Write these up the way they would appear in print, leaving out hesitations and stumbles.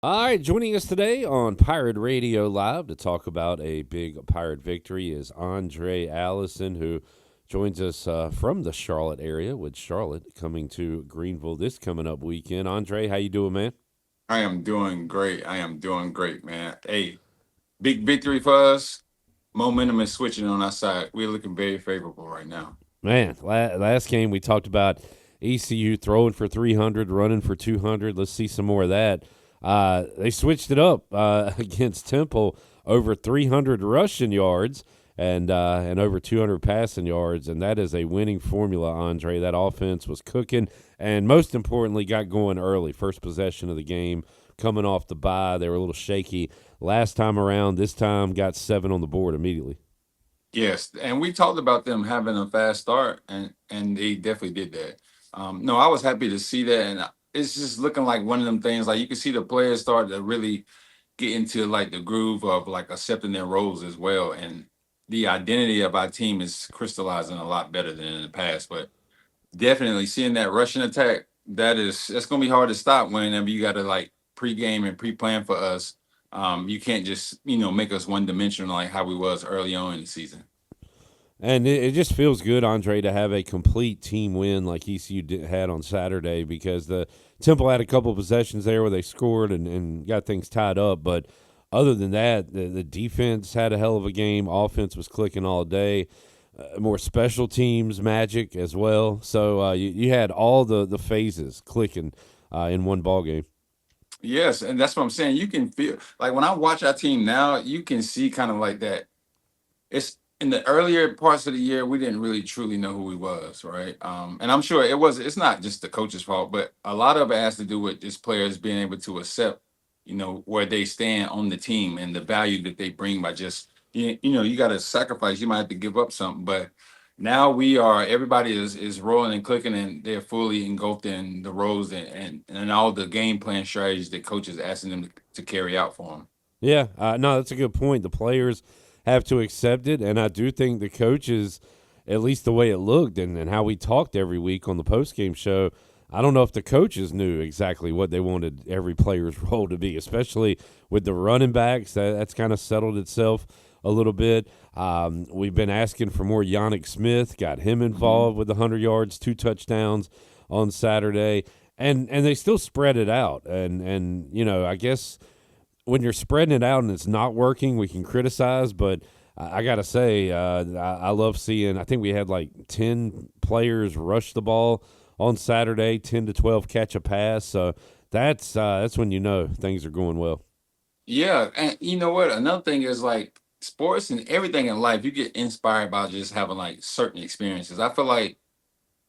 All right, joining us today on Pirate Radio Live to talk about a big Pirate victory is Aundrae Allison, who joins us from the Charlotte area, with Charlotte coming to Greenville this coming up weekend. Aundrae, how you doing, man? I am doing great. I am doing great, man. Hey, big victory for us. Momentum is switching on our side. We're looking very favorable right now. Man, last game we talked about ECU throwing for 300, running for 200. Let's see some more of that. They switched it up against Temple, over 300 rushing yards and over 200 passing yards, and that is a winning formula, Aundrae. That offense was cooking, and most importantly, got going early. First possession of the game, coming off the bye, they were a little shaky last time around. This time, got 7 on the board immediately. Yes, and we talked about them having a fast start, and they definitely did that. No, I was happy to see that, and it's just looking like one of them things. Like you can see the players start to really get into like the groove of like accepting their roles as well, and the identity of our team is crystallizing a lot better than in the past. But definitely seeing that Russian attack, that's gonna be hard to stop whenever you gotta like pregame and pre-plan for us. You can't just, make us one dimensional like how we was early on in the season. And it just feels good, Aundrae, to have a complete team win like ECU had on Saturday, because the Temple had a couple of possessions there where they scored and got things tied up. But other than that, the defense had a hell of a game. Offense was clicking all day. More special teams magic as well. So you had all the phases clicking in one ball game. Yes, and that's what I'm saying. You can feel like when I watch our team now, you can see kind of like that. It's in the earlier parts of the year, we didn't really truly know who he was, right? And I'm sure it's not just the coach's fault, but a lot of it has to do with just players being able to accept, where they stand on the team and the value that they bring by just, you got to sacrifice, you might have to give up something. But now everybody is rolling and clicking, and they're fully engulfed in the roles and all the game plan strategies that coaches asking them to carry out for them. Yeah, no, that's a good point. The players have to accept it, and I do think the coaches, at least the way it looked and how we talked every week on the post game show, I don't know if the coaches knew exactly what they wanted every player's role to be, especially with the running backs. That's kind of settled itself a little bit. We've been asking for more Yannick Smith, got him Mhm. involved with 100 yards, 2 touchdowns on Saturday, and they still spread it out. And I guess when you're spreading it out and it's not working, we can criticize. But I gotta say, I love seeing. I think we had like 10 players rush the ball on Saturday, 10 to 12 catch a pass. So that's when you know things are going well. Yeah, and you know what? Another thing is like sports and everything in life, you get inspired by just having like certain experiences. I feel like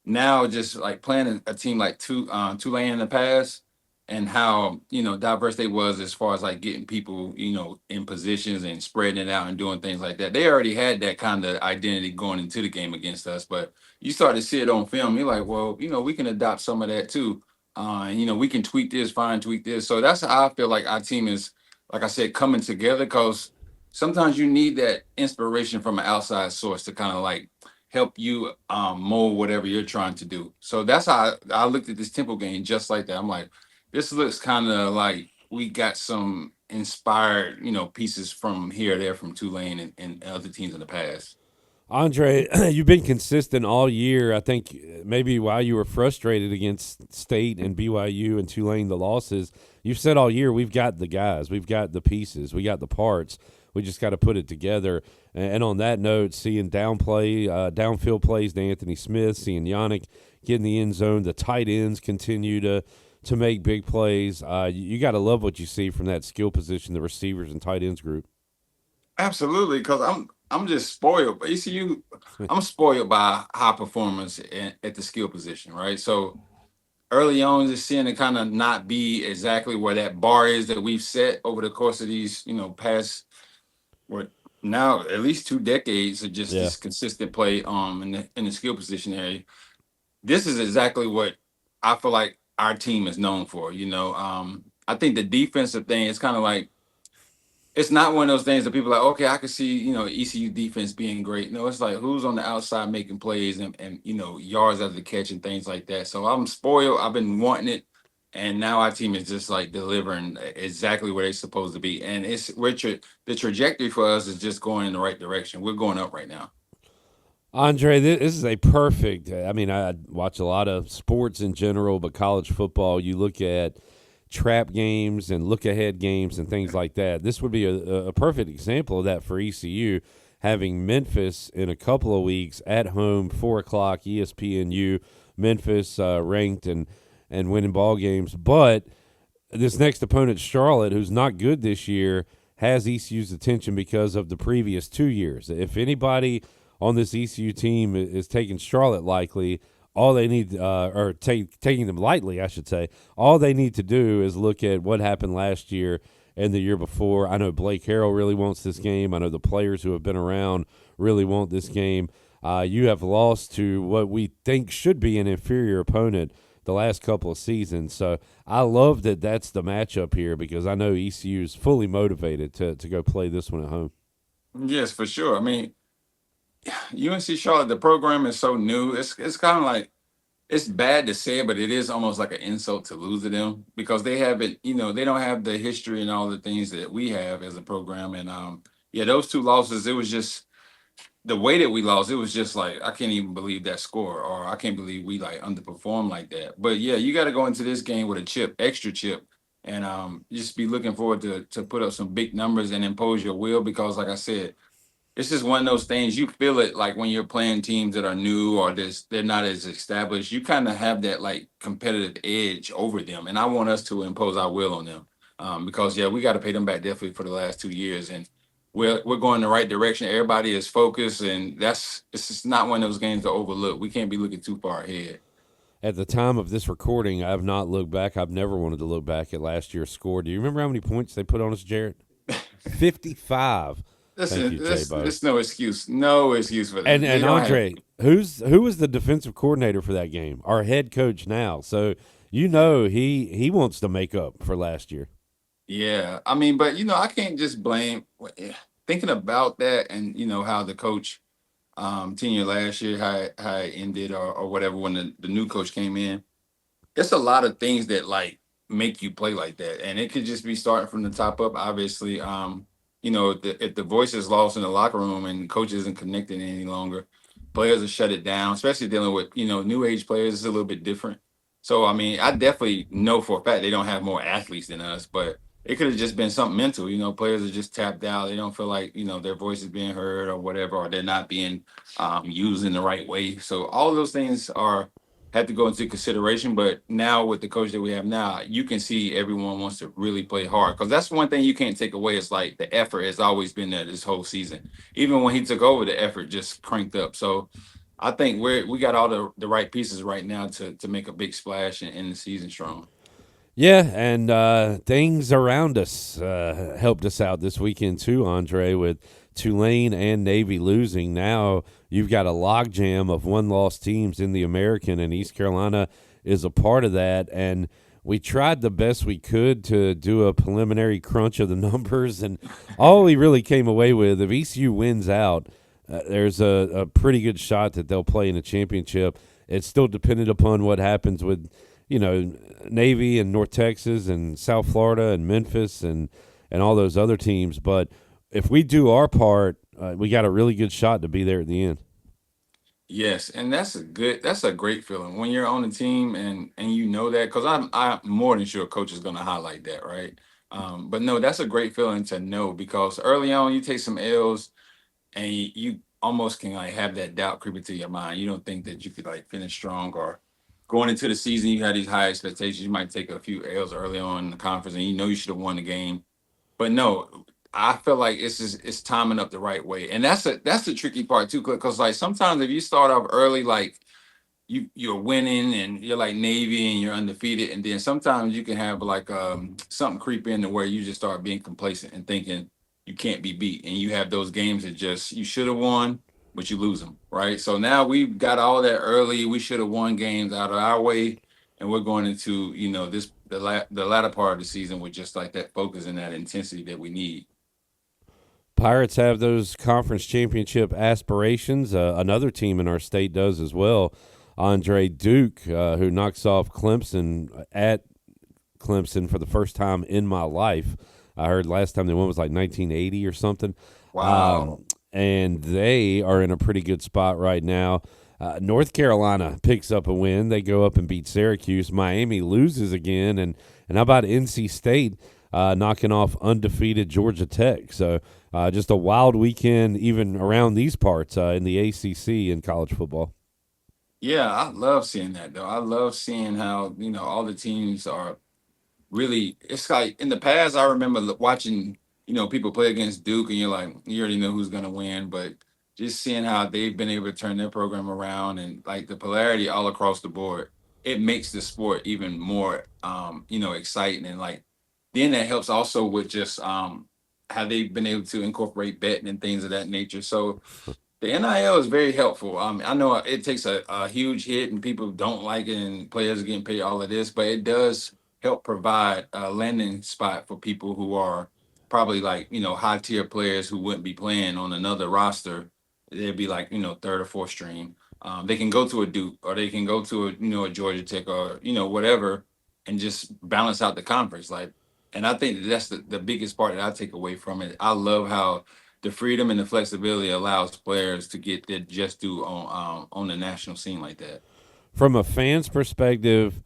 now just like playing a team like Tulane in the past and how diverse they was as far as like getting people in positions and spreading it out and doing things like that. They already had that kind of identity going into the game against us, but you start to see it on film. You're like, well, we can adopt some of that too. And we can tweak this, fine tweak this. So that's how I feel like our team is, like I said, coming together because sometimes you need that inspiration from an outside source to kind of like help you mold whatever you're trying to do. So that's how I looked at this Temple game just like that. I'm like, this looks kind of like we got some inspired, pieces from here or there from Tulane and other teams in the past. Aundrae, you've been consistent all year. I think maybe while you were frustrated against State and BYU and Tulane, the losses, you've said all year, we've got the guys, we've got the pieces, we got the parts. We just got to put it together. And on that note, seeing downfield plays to Anthony Smith, seeing Yannick get in the end zone, the tight ends continue to make big plays. You got to love what you see from that skill position, the receivers and tight ends group. Absolutely, because I'm just spoiled. ECU, I'm spoiled by high performance at the skill position, right? So early on, just seeing it kind of not be exactly where that bar is that we've set over the course of these, past what now at least 2 decades of just Yeah. this consistent play in the skill position area. This is exactly what I feel like our team is known for. I think the defensive thing is kind of like it's not one of those things that people are like, okay, I can see, ECU defense being great. No, it's like who's on the outside making plays and yards after the catch and things like that. So I'm spoiled. I've been wanting it. And now our team is just like delivering exactly where they're supposed to be. And the trajectory for us is just going in the right direction. We're going up right now. Andre, this is a perfect. I mean, I watch a lot of sports in general, but college football, you look at trap games and look ahead games and things like that. This would be a perfect example of that for ECU, having Memphis in a couple of weeks at home, 4 o'clock, ESPNU, Memphis ranked and winning ball games. But this next opponent, Charlotte, who's not good this year, has ECU's attention because of the previous 2 years. If anybody on this ECU team is taking Charlotte likely, all they need, or taking them lightly, I should say, all they need to do is look at what happened last year and the year before. I know Blake Harrell really wants this game. I know the players who have been around really want this game. You have lost to what we think should be an inferior opponent the last couple of seasons. So I love that that's the matchup here because I know ECU is fully motivated to go play this one at home. Yes, for sure. I mean, UNC Charlotte, the program is so new. It's kind of like it's bad to say it, but it is almost like an insult to lose to them because they haven't, they don't have the history and all the things that we have as a program. And yeah, those two losses, it was just the way that we lost. It was just like I can't even believe that score, or I can't believe we like underperformed like that. But yeah, you got to go into this game with a chip, extra chip, and just be looking forward to put up some big numbers and impose your will because, like I said, it's just one of those things. You feel it like when you're playing teams that are new or they're not as established. You kind of have that like competitive edge over them, and I want us to impose our will on them because yeah, we got to pay them back definitely for the last 2 years, and we're going the right direction. Everybody is focused, and it's just not one of those games to overlook. We can't be looking too far ahead. At the time of this recording, I have not looked back. I've never wanted to look back at last year's score. Do you remember how many points they put on us, Jarrett? 55. Thank Listen, you, J-Bo. there's no excuse, no excuse for And that. They and don't have. Andre, who was the defensive coordinator for that game? Our head coach now. So he wants to make up for last year. Yeah, I mean, but I can't just blame thinking about that and how the coach tenure last year, how it ended or whatever when the new coach came in. It's a lot of things that like make you play like that. And it could just be starting from the top up, obviously. If the voice is lost in the locker room and coach isn't connected any longer, players will shut it down, especially dealing with, new age players. It's a little bit different. So I mean, I definitely know for a fact they don't have more athletes than us, but it could have just been something mental. Players are just tapped out. They don't feel like, their voice is being heard or whatever, or they're not being used in the right way. So all of those things are had to go into consideration. But now with the coach that we have now, you can see everyone wants to really play hard because that's one thing you can't take away. It's like the effort has always been there this whole season. Even when he took over, the effort just cranked up. So I think we got all the right pieces right now to make a big splash and end the season strong. Yeah, and things around us helped us out this weekend too, Andre, with Tulane and Navy losing. Now you've got a logjam of one-loss teams in the American, and East Carolina is a part of that. And we tried the best we could to do a preliminary crunch of the numbers, and all we really came away with, if ECU wins out, there's a pretty good shot that they'll play in a championship. It's still dependent upon what happens with Navy and North Texas and South Florida and Memphis and all those other teams. But if we do our part, we got a really good shot to be there at the end. Yes, and that's a great feeling when you're on the team and you know that because I'm more than sure coach is going to highlight that, right? But no, that's a great feeling to know because early on you take some L's and you almost can like have that doubt creep into your mind. You don't think that you could like finish strong or going into the season you had these high expectations. You might take a few L's early on in the conference and you should have won the game. But no, I feel like it's timing up the right way, and that's the tricky part too, because like sometimes if you start off early, like you're winning and you're like Navy and you're undefeated, and then sometimes you can have like something creep in to where you just start being complacent and thinking you can't be beat, and you have those games that just you should have won, but you lose them, right? So now we've got all that early. We should have won games out of our way, and we're going into the latter part of the season with just like that focus and that intensity that we need. Pirates have those conference championship aspirations. Another team in our state does as well. Andre Duke, who knocks off Clemson at Clemson for the first time in my life. I heard last time they won was like 1980 or something. Wow. And they are in a pretty good spot right now. North Carolina picks up a win. They go up and beat Syracuse. Miami loses again. And how about NC State knocking off undefeated Georgia Tech? So just a wild weekend even around these parts in the ACC in college football. Yeah, I love seeing that though. I love seeing how, all the teams are really, it's like in the past I remember watching, people play against Duke and you're like, you already know who's gonna win, but just seeing how they've been able to turn their program around and like the polarity all across the board, it makes the sport even more exciting. And like then that helps also with just how they've been able to incorporate betting and things of that nature. So the NIL is very helpful. I know it takes a huge hit and people don't like it and players are getting paid all of this, but it does help provide a landing spot for people who are probably like, high tier players who wouldn't be playing on another roster. They'd be like, third or fourth string. They can go to a Duke or they can go to a Georgia Tech or, whatever and just balance out the conference. Like, and I think that's the biggest part that I take away from it. I love how the freedom and the flexibility allows players to get their just due on the national scene like that. From a fan's perspective,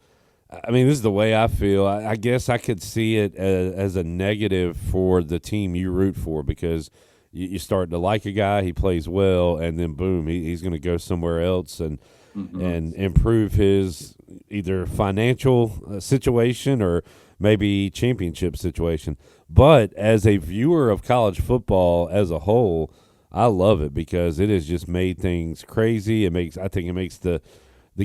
I mean, this is the way I feel. I guess I could see it as a negative for the team you root for because you start to like a guy, he plays well, and then boom, he's going to go somewhere else and improve his either financial situation or maybe championship situation. But as a viewer of college football as a whole, I love it because it has just made things crazy. I think it makes the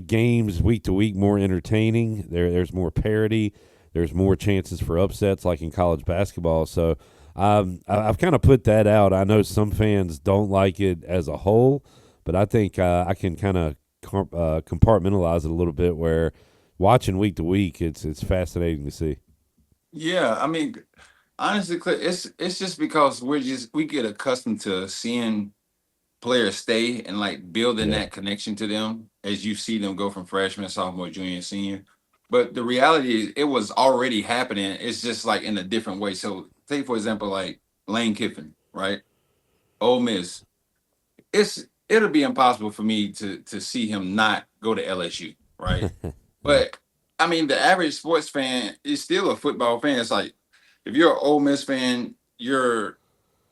games week to week more entertaining. There's more parity. There's more chances for upsets like in college basketball. So I've kind of put that out. I know some fans don't like it as a whole, but I think I can kind of compartmentalize it a little bit where watching week to week, it's fascinating to see. Yeah, I mean, honestly, Cliff, it's just because we get accustomed to seeing players stay and like building Yeah. that connection to them as you see them go from freshman, sophomore, junior, senior. But the reality is it was already happening. It's just like in a different way. So take for example, like Lane Kiffin, right? Ole Miss. It'll be impossible for me to see him not go to LSU, right? Yeah. But I mean, the average sports fan is still a football fan. It's like if you're an Ole Miss fan, you're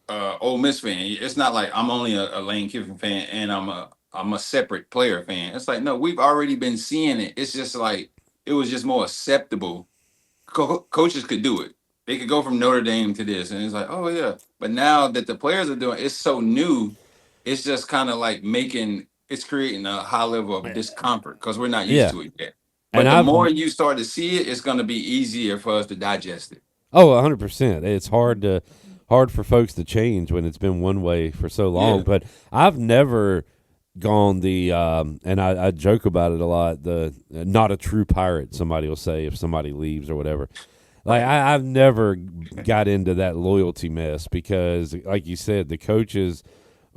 Ole Miss fan. It's not like I'm only a Lane Kiffin fan and I'm a separate player fan. It's like no, we've already been seeing it. It's just like it was just more acceptable. Coaches could do it. They could go from Notre Dame to this, and it's like oh yeah. But now that the players are doing, it's so new. It's just kind of like it's creating a high level of discomfort because we're not used Yeah. to it yet. And But the I've more you start to see it, it's going to be easier for us to digest it. 100%. It's hard for folks to change when it's been one way for so long. Yeah. But I've never gone the and I joke about it a lot. The not a true pirate. Somebody will say if somebody leaves or whatever. Like I've never got into that loyalty mess because, like you said, the coaches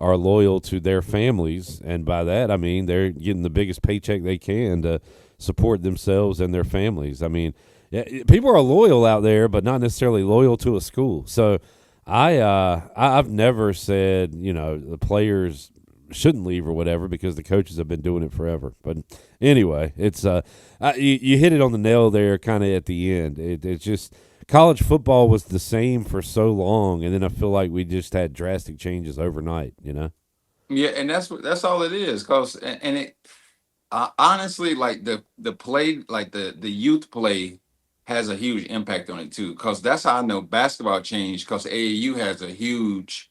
are loyal to their families, and by that I mean they're getting the biggest paycheck they can to support themselves and their families. I mean, yeah, people are loyal out there, but not necessarily loyal to a school. So I've never said the players shouldn't leave or whatever because the coaches have been doing it forever. But anyway, it's you hit it on the nail there, kind of at the end. It's just college football was the same for so long, and then I feel like we just had drastic changes overnight. Yeah, and that's all it is. Cause and it honestly like the play like the youth play has a huge impact on it too. Cause that's how I know basketball changed. Cause AAU has a huge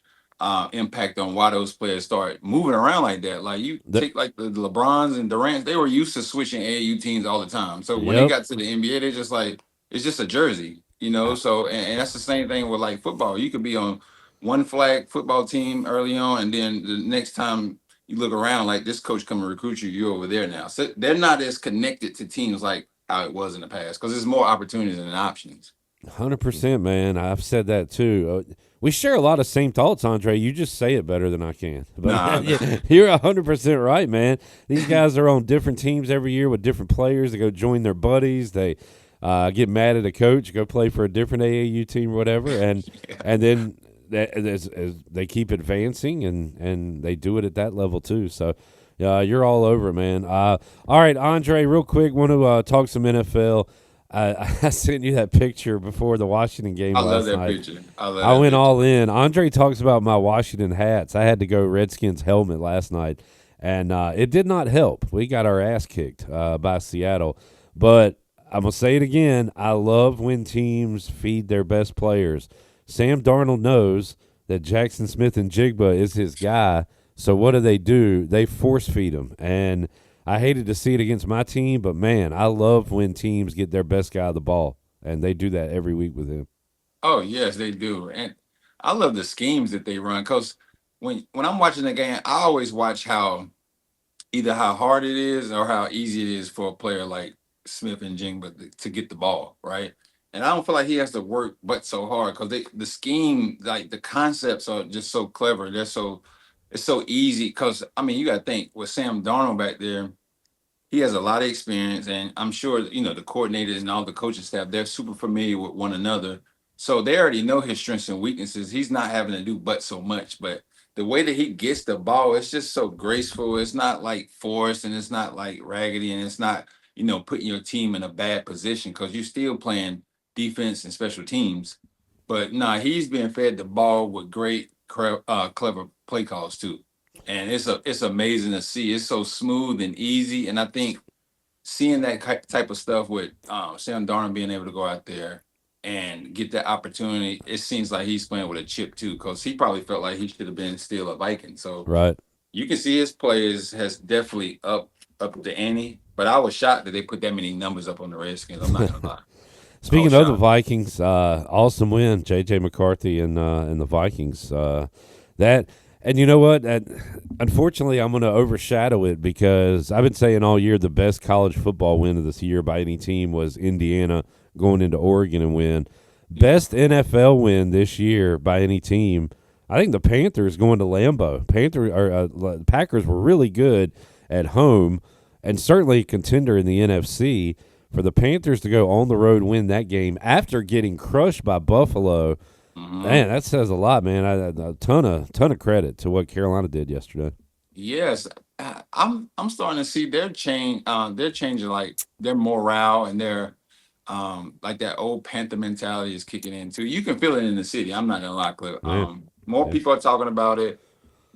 impact on why those players start moving around like that. Like you The, take like the LeBrons and Durant, they were used to switching AAU teams all the time. So when they yep. got to the NBA, they just like it's just a jersey, So and that's the same thing with like football. You could be on one flag football team early on, and then the next time you look around, like this coach come and recruit you, you're over there now. So they're not as connected to teams like how it was in the past because there's more opportunities and options. 100%, man. I've said that too. We share a lot of same thoughts, Andre. You just say it better than I can. But Nah. you're 100% right, man. These guys are on different teams every year with different players. They go join their buddies. They get mad at a coach, go play for a different AAU team or whatever, Yeah. and then as they keep advancing and they do it at that level too. So you're all over it, man. All right, Andre, real quick, want to talk some NFL. I sent you that picture before the Washington game I love last that night. picture. I love I that went picture. all in. Andre talks about my Washington hats. I had to go Redskins helmet last night, and it did not help. We got our ass kicked by Seattle. But I'm going to say it again. I love when teams feed their best players. Sam Darnold knows that Jackson Smith and Jigba is his guy. So what do? They force feed him. And I hated to see it against my team, but man, I love when teams get their best guy the ball, and they do that every week with him. Oh yes, they do, and I love the schemes that they run. Because when I'm watching the game, I always watch how either how hard it is or how easy it is for a player like Smith and Jingba to get the ball right. And I don't feel like he has to work but so hard because the scheme, like the concepts are just so clever. They're so it's so easy because I mean you got to think with Sam Darnold back there, he has a lot of experience, and I'm sure the coordinators and all the coaching staff they're super familiar with one another, so they already know his strengths and weaknesses. He's not having to do but so much, but the way that he gets the ball, it's just so graceful. It's not like forced, and it's not like raggedy, and it's not putting your team in a bad position because you're still playing defense and special teams. But nah, he's being fed the ball with great, clever play calls too, and it's amazing to see. It's so smooth and easy, and I think seeing that type of stuff with Sam Darnold being able to go out there and get that opportunity, it seems like he's playing with a chip too, because he probably felt like he should have been still a Viking. So Right. you can see his plays has definitely up the ante. But I was shocked that they put that many numbers up on the Redskins. I'm not gonna lie, I was Speaking of the shocked. Vikings, awesome win, J.J. McCarthy and the Vikings. That and you know what? Unfortunately, I'm going to overshadow it because I've been saying all year the best college football win of this year by any team was Indiana going into Oregon and win. Yeah. Best NFL win this year by any team. I think the Panthers going to Lambeau. Packers were really good at home and certainly a contender in the NFC. For the Panthers to go on the road win that game after getting crushed by Buffalo, Hmm. man, that says a lot, man. A ton of credit to what Carolina did yesterday. Yes, I'm starting to see their change. They're changing like their morale and their like that old Panther mentality is kicking in too. You can feel it in the city. I'm not gonna lie, Cliff. Yeah, More yeah, people are talking about it.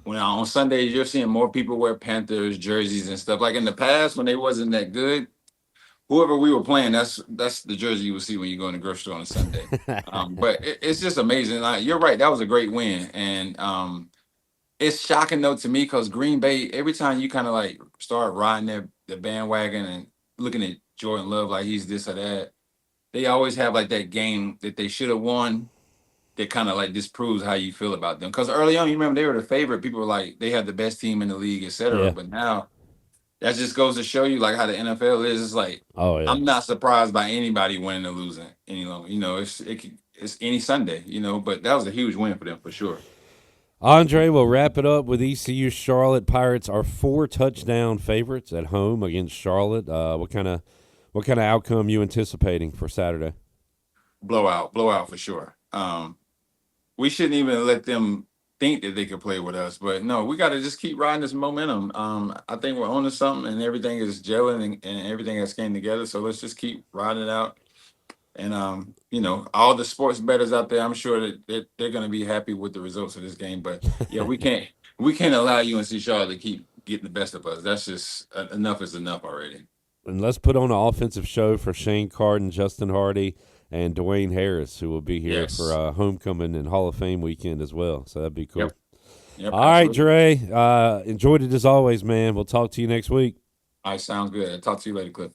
When on Sundays you're seeing more people wear Panthers jerseys and stuff. Like in the past when they wasn't that good, whoever we were playing, that's the jersey you would see when you go in the grocery store on a Sunday. But it's just amazing. Like, you're right, that was a great win, and it's shocking though to me because Green Bay, every time you kind of like start riding the bandwagon and looking at Jordan Love like he's this or that, they always have like that game that they should have won that kind of like disproves how you feel about them. Because early on, you remember they were the favorite. People were like they had the best team in the league, etc. yeah. But now that just goes to show you like how the NFL is. It's like Oh yeah. I'm not surprised by anybody winning or losing any longer. It's any Sunday, But that was a huge win for them for sure. Andre will wrap it up with ECU Charlotte. Pirates are 4 touchdown favorites at home against Charlotte. What kind of outcome you anticipating for Saturday? Blowout for sure. We shouldn't even let them think that they could play with us. But no, we got to just keep riding this momentum. I think we're on to something, and everything is gelling, and everything has came together. So let's just keep riding it out. And all the sports bettors out there, I'm sure that they're going to be happy with the results of this game. But yeah, we can't allow UNC Charlotte to keep getting the best of us. That's just enough is enough already. And let's put on an offensive show for Shane Carden, Justin Hardy, and Dwayne Harris, who will be here for Yes. homecoming and Hall of Fame weekend as well. So that'd be cool. Yep. Yep. All right, Absolutely. Dre. Enjoyed it as always, man. We'll talk to you next week. All right. Sounds good. I'll talk to you later, Cliff.